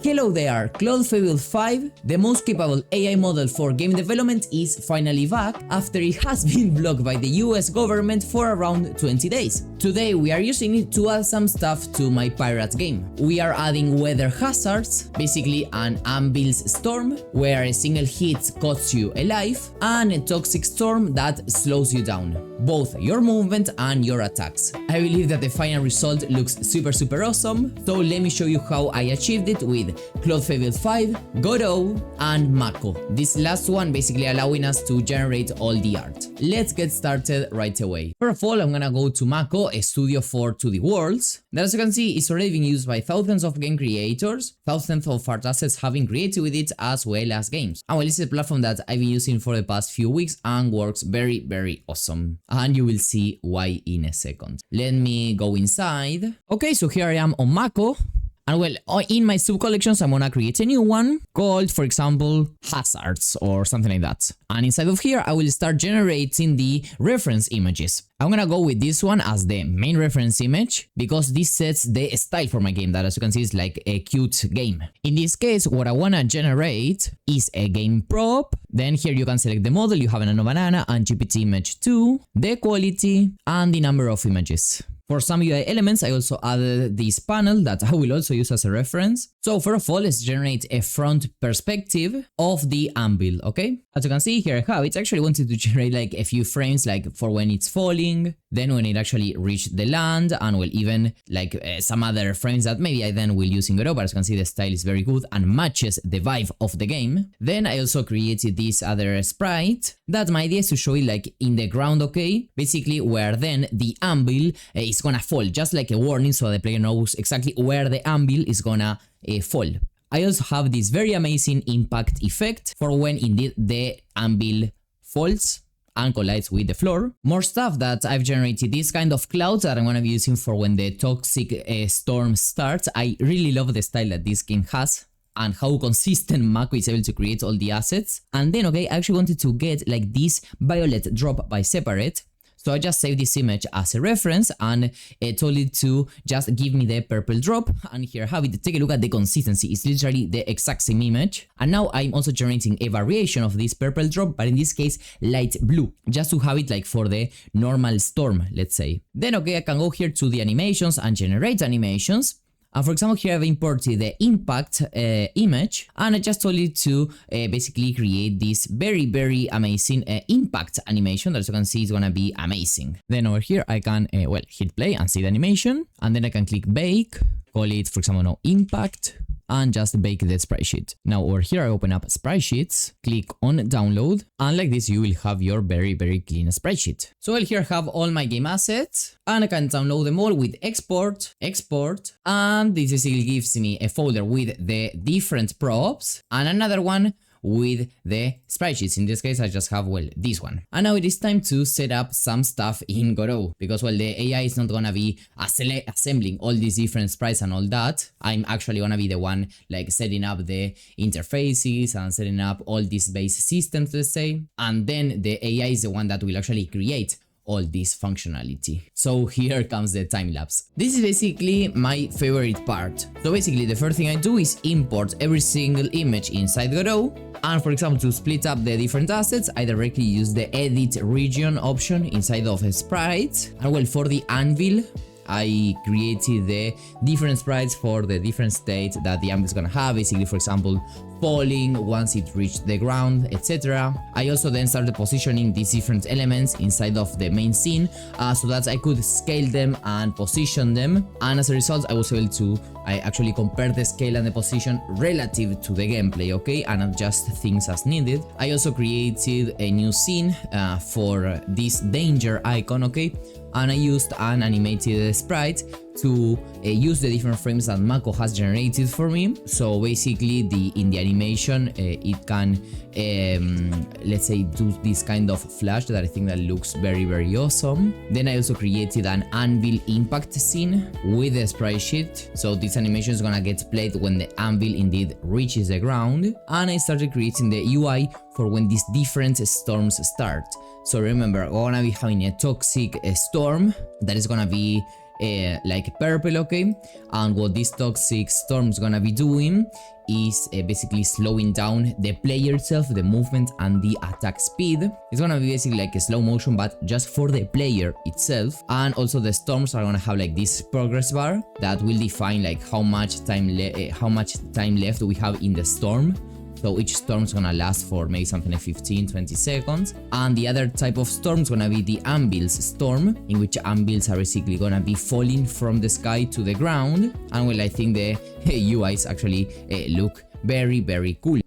Hello there, Claude Fable 5, the most capable AI model for game development, is finally back after it has been blocked by the US government for around 20 days. Today we are using it to add some stuff to my pirate game. We are adding weather hazards, basically an anvil's storm, where a single hit cuts you alive, and a toxic storm that slows you down, both your movement and your attacks. I believe that the final result looks super awesome, so let me show you how I achieved it with Claude Fable 5, Godot, and Makko. This last one basically allowing us to generate all the art. Let's get started right away. First of all, I'm gonna go to Makko, a studio for 2D worlds, that as you can see is already being used by thousands of game creators. Thousands of art assets have been created with it, as well as games. And well, this is a platform that I've been using for the past few weeks and works very awesome. And you will see why in a second. Let me go inside. Okay, so here I am on Makko. And well, in my sub-collections, I'm gonna create a new one called, for example, hazards or something like that. And inside of here, I will start generating the reference images. I'm gonna go with this one as the main reference image because this sets the style for my game that, as you can see, is like a cute game. In this case, what I wanna generate is a game prop. Then here you can select the model, you have an banana and GPT image 2, the quality, and the number of images. For some UI elements, I also added this panel that I will also use as a reference. So first of all, let's generate a front perspective of the anvil, okay? As you can see here, I have it. Actually wanted to generate like a few frames like for when it's falling, then when it actually reached the land, and well, even like some other frames that maybe I then will use in Godot, but as you can see, the style is very good and matches the vibe of the game. Then I also created this other sprite that my idea is to show it like in the ground, okay? Basically where then the anvil is gonna fall, just like a warning so the player knows exactly where the anvil is gonna fall. I also have this very amazing impact effect for when indeed the anvil falls and collides with the floor. More stuff that I've generated, this kind of clouds that I'm gonna be using for when the toxic storm starts. I really love the style that this game has and how consistent Makko is able to create all the assets. And then, okay, I actually wanted to get like this violet drop by separate. So I just saved this image as a reference and told it to just give me the purple drop. And here have it. Take a look at the consistency. It's literally the exact same image. And now I'm also generating a variation of this purple drop, but in this case, light blue, just to have it like for the normal storm, let's say. Then, okay, I can go here to the animations and generate animations. And for example, here I've imported the impact image, and I just told it to basically create this very amazing impact animation that, as you can see, is gonna be amazing. Then over here I can well, hit play and see the animation, and then I can click bake, call it, for example, no impact, and just bake the sprite sheet. Now over here I open up sprite sheets, click on download, and like this you will have your very clean sprite sheet. So I'll here have all my game assets, and I can download them all with export, and this basically gives me a folder with the different props and another one with the sprite sheets. In this case, I just have, well, this one. And now it is time to set up some stuff in Godot because, well, the AI is not gonna be assembling all these different sprites and all that. I'm actually gonna be the one like setting up the interfaces and setting up all these base systems, let's say. And then the AI is the one that will actually create all this functionality. So here comes the time lapse. This is basically my favorite part. So basically the first thing I do is import every single image inside Godot. And for example, to split up the different assets, I directly use the edit region option inside of a sprite. And well, for the anvil, I created the different sprites for the different states that the anvil is gonna have. Basically, for example, falling once it reached the ground, etc. I also then started positioning these different elements inside of the main scene so that I could scale them and position them. And as a result, I was able to actually compare the scale and the position relative to the gameplay, okay, and adjust things as needed. I also created a new scene for this danger icon, okay, and I used an animated sprite to use the different frames that Makko has generated for me. So basically in the animation it can let's say do this kind of flash that I think that looks very awesome. Then I also created an anvil impact scene with a sprite sheet, so this animation is gonna get played when the anvil indeed reaches the ground. And I started creating the UI for when these different storms start. So remember, we're gonna be having a toxic storm that is gonna be like purple, okay? And what this toxic storm is gonna be doing is basically slowing down the player itself, the movement and the attack speed. It's gonna be basically like a slow motion, but just for the player itself. And also the storms are gonna have like this progress bar that will define like how much time left we have in the storm. So each storm is gonna last for maybe something like 15-20 seconds. And the other type of storm is gonna be the anvils storm, in which anvils are basically gonna be falling from the sky to the ground. And well, I think the UIs actually look very, very cool.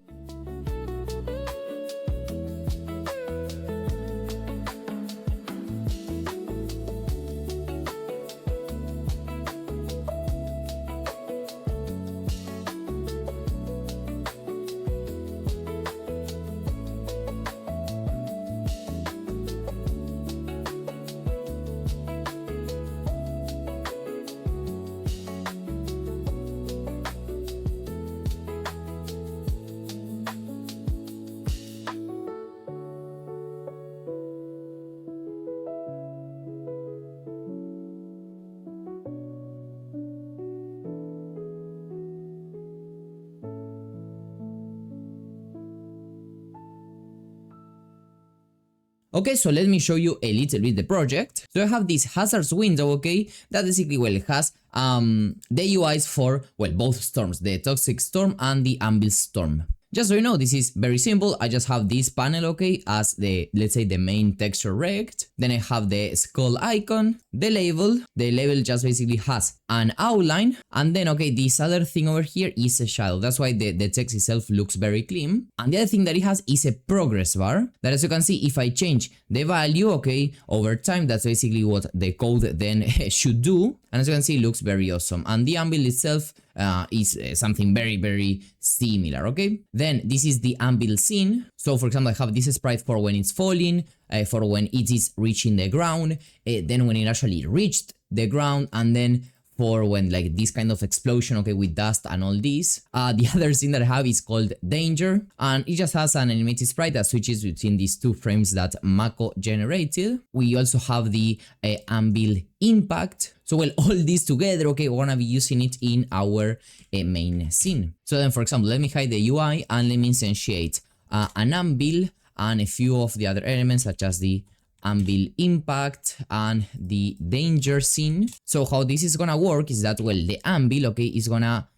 Okay, so let me show you a little bit the project. So I have this hazards window, okay, that basically, well, has the UIs for, well, both storms, the toxic storm and the anvil storm. Just so you know, this is very simple. I just have this panel, okay, as the, let's say, the main texture rect. Then I have the skull icon, the label. The label just basically has an outline. And then, okay, this other thing over here is a shadow. That's why the text itself looks very clean. And the other thing that it has is a progress bar that, as you can see, if I change the value, okay, over time, that's basically what the code then should do. And as you can see, it looks very awesome. And the anvil itself is something very, very similar, okay? Then this is the anvil scene. So for example, I have this sprite for when it's falling, for when it is reaching the ground, then when it actually reached the ground, and then for when like this kind of explosion, okay, with dust and all this. The other scene that I have is called Danger, and it just has an animated sprite that switches between these two frames that Makko generated. We also have the anvil impact. So well, all this together, okay, we're gonna be using it in our main scene. So then, for example, let me hide the UI and let me instantiate an anvil and a few of the other elements such as the anvil impact and the danger scene. So how this is gonna work is that, well, the anvil, okay, is gonna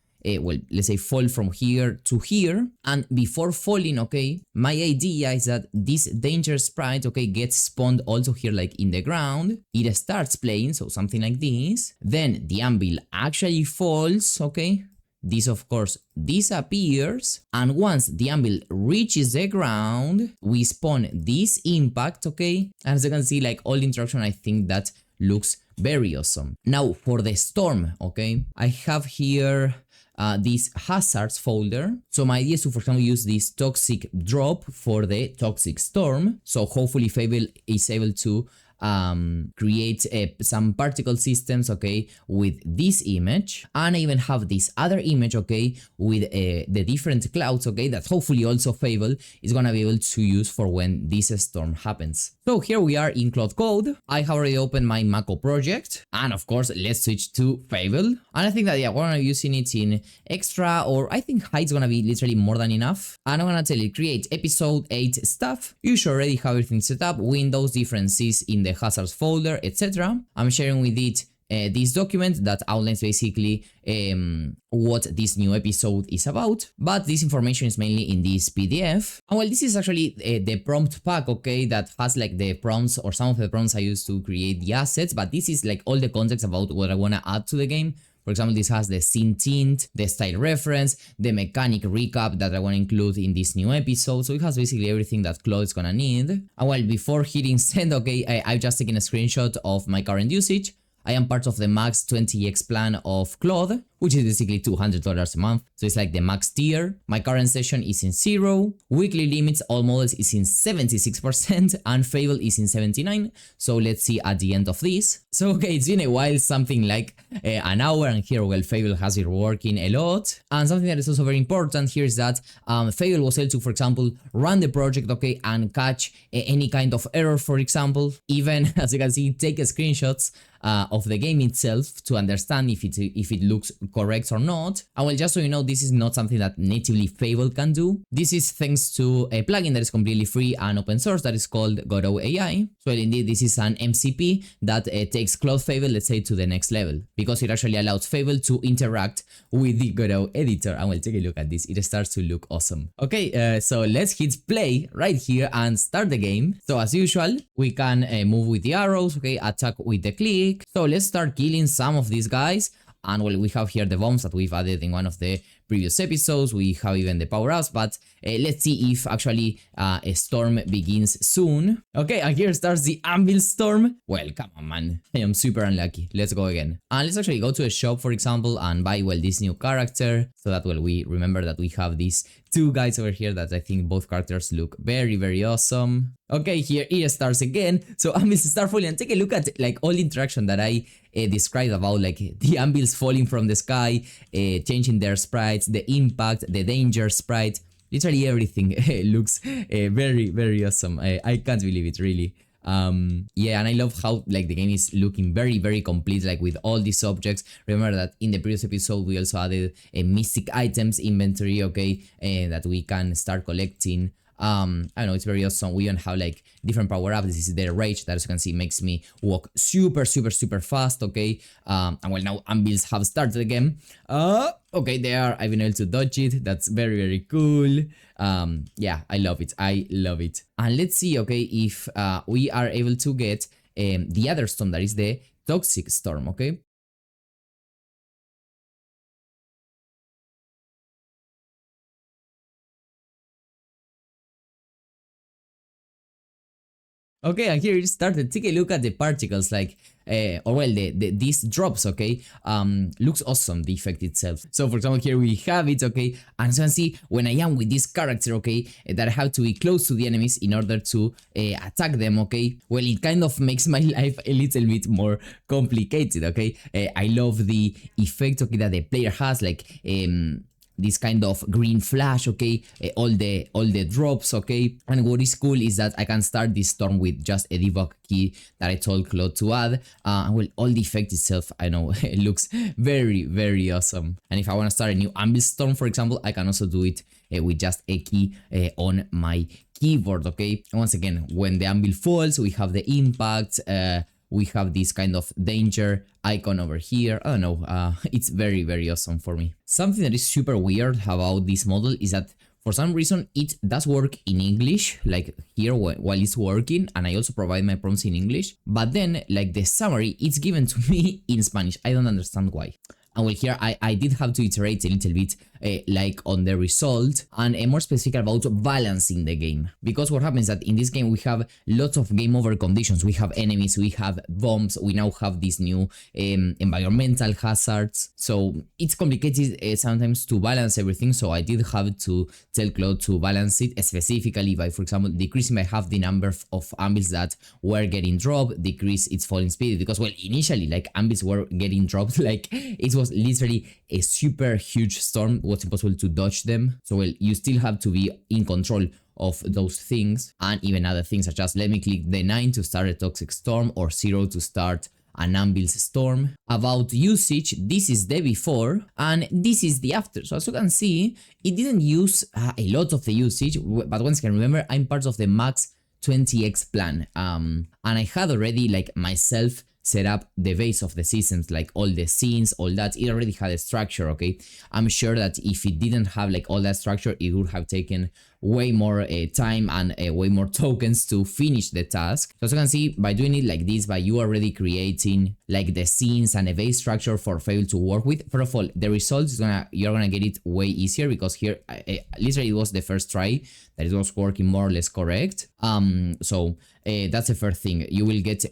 well, let's say fall from here to here, and before falling, okay, my idea is that this danger sprite, okay, gets spawned also here like in the ground. It starts playing, so something like this. Then the anvil actually falls, okay. This, of course, disappears, and once the anvil reaches the ground, we spawn this impact, okay? And as you can see, like all the interaction, I think that looks very awesome. Now, for the storm, okay, I have here this hazards folder. So my idea is to, for example, use this toxic drop for the toxic storm. So hopefully Fable is able to create some particle systems, okay, with this image. And I even have this other image, okay, with the different clouds, okay, that hopefully also Fable is gonna be able to use for when this storm happens. So here we are in Claude code. I have already opened my Makko project, and of course let's switch to Fable. And I think that, yeah, we're gonna be using it in extra, or I think hide's gonna be literally more than enough. And I'm gonna tell it, create episode 8 stuff. You should already have everything set up, windows, differences in the hazards folder, etc. I'm sharing with it this document that outlines basically what this new episode is about, but this information is mainly in this PDF. And well, this is actually the prompt pack, okay, that has like the prompts or some of the prompts I used to create the assets, but this is like all the context about what I want to add to the game. For example, this has the scene tint, the style reference, the mechanic recap that I want to include in this new episode. So it has basically everything that Claude is gonna need. And well, before hitting send, okay, I've just taken a screenshot of my current usage. I am part of the max 20x plan of Claude, which is basically $200 a month. So it's like the max tier. My current session is in 0. Weekly limits, all models is in 76% and Fable is in 79. So let's see at the end of this. So okay, it's been a while, something like an hour, and here, well, Fable has been working a lot. And something that is also very important here is that Fable was able to, for example, run the project, okay, and catch any kind of error, for example. Even, as you can see, take screenshots of the game itself to understand if it looks correct or not. And well, just so you know, this is not something that natively Fable can do. This is thanks to a plugin that is completely free and open source that is called Godot AI. So indeed, this is an MCP that takes Claude Fable, let's say, to the next level, because it actually allows Fable to interact with the Godot editor. And we'll take a look at this. It starts to look awesome. Okay, so let's hit play right here and start the game. So as usual, we can move with the arrows, okay, attack with the click. So let's start killing some of these guys. And well, we have here the bombs that we've added in one of the previous episodes. We have even the power-ups, but let's see if actually a storm begins soon. Okay, and here starts the Anvil Storm. Well, come on, man. I am super unlucky. Let's go again. And let's actually go to a shop, for example, and buy, well, this new character. So that, well, we remember that we have these two guys over here that I think both characters look very, very awesome. Okay, here it starts again. So anvils start falling, and take a look at like all the interaction that I described about, like the anvils falling from the sky, changing their sprites, the impact, the danger sprite. Literally everything looks very, very awesome. I can't believe it, really. Yeah, and I love how like the game is looking very, very complete, like with all these objects. Remember that in the previous episode we also added a mystic items inventory, okay, that we can start collecting. I don't know, it's very awesome. We even have like different power-ups. This is the rage that, as you can see, makes me walk super, super, super fast, okay? And well, now anvils have started again. Okay, there, I've been able to dodge it. That's very, very cool. Yeah, I love it. I love it. And let's see, okay, if we are able to get the other storm, that is the toxic storm, okay? Okay, and here it started. Take a look at the particles, like, or well, these drops, okay? Looks awesome, the effect itself. So, for example, here we have it, okay? And so you can see, when I am with this character, okay, that I have to be close to the enemies in order to attack them, okay? Well, it kind of makes my life a little bit more complicated, okay? I love the effect, okay, that the player has, like, this kind of green flash, okay, all the drops, okay. And what is cool is that I can start this storm with just a debug key that I told Claude to add. And well, all the effect itself, I know, it looks very, very awesome. And if I want to start a new anvil storm, for example, I can also do it with just a key on my keyboard, okay. And once again, when the anvil falls, we have the impact, we have this kind of danger icon over here. I don't know, it's very, very awesome for me. Something that is super weird about this model is that for some reason it does work in English, like here while it's working, and I also provide my prompts in English, but then like the summary, it's given to me in Spanish. I don't understand why. And well, here I did have to iterate a little bit like on the result, and more specific about balancing the game, because what happens is that in this game we have lots of game over conditions. We have enemies, we have bombs, we now have these new environmental hazards, so it's complicated sometimes to balance everything. So I did have to tell Claude to balance it specifically by, for example, decreasing by half the number of anvils that were getting dropped, decrease its falling speed, because well, initially like anvils were getting dropped, like it was literally a super huge storm. It was impossible to dodge them. So well, you still have to be in control of those things, and even other things such as, let me click the 9 to start a toxic storm, or 0 to start an anvil's storm. About usage, this is the before and this is the after. So as you can see, it didn't use a lot of the usage, but once again, remember, I'm part of the max 20x plan, and I had already like myself set up the base of the systems, like all the scenes, all that. It already had a structure, okay. I'm sure that if it didn't have like all that structure, it would have taken way more time and way more tokens to finish the task. So as you can see, by doing it like this, by you already creating like the scenes and a base structure for Fable to work with, first of all, the results is you're gonna get it way easier, because here literally it was the first try that it was working more or less correct. So that's the first thing. You will get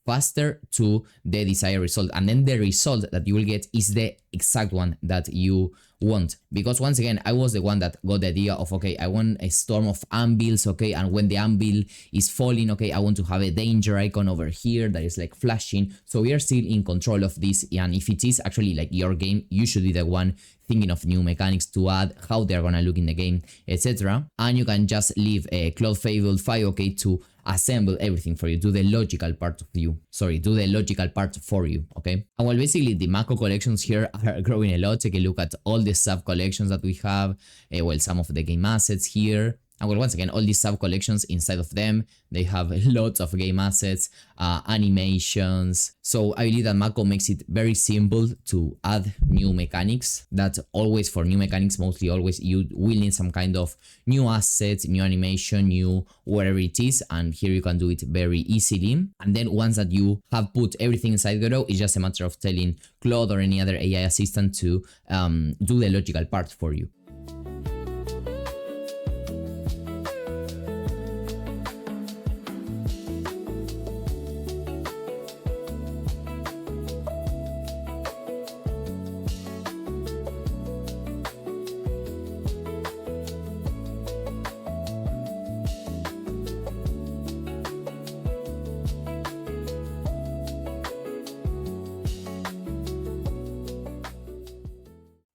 faster to the desired result, and then the result that you will get is the exact one that you want. Because once again, I was the one that got the idea of, okay, I want a storm of anvils, okay, and when the anvil is falling, okay, I want to have a danger icon over here that is like flashing. So we are still in control of this, and if it is actually like your game, you should be the one thinking of new mechanics to add, how they're gonna look in the game, etc. And you can just leave a Claude Fable 5, okay, to assemble everything for you, do the logical part of you, do the logical part for you, okay? And well, basically the Makko collections here are growing a lot. Take a look at all the sub collections that we have, well, some of the game assets here. And well, once again, all these sub collections, inside of them, they have lots of game assets, animations. So I believe that Makko makes it very simple to add new mechanics. That always, for new mechanics, mostly always, you will need some kind of new assets, new animation, new whatever it is. And here you can do it very easily. And then once that you have put everything inside Godot, it's just a matter of telling Claude or any other AI assistant to do the logical part for you.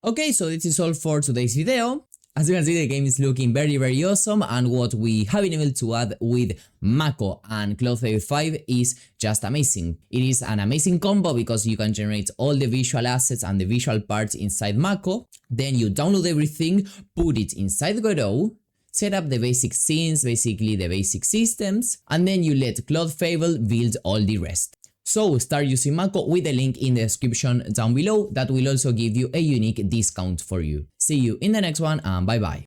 Okay, so this is all for today's video. As you can see, the game is looking very awesome, and what we have been able to add with Makko and Claude Fable 5 is just amazing. It is an amazing combo because you can generate all the visual assets and the visual parts inside Makko, then you download everything, put it inside Godot, set up the basic scenes, basically the basic systems, and then you let Claude Fable build all the rest. So start using Makko with the link in the description down below. That will also give you a unique discount for you. See you in the next one, and bye bye.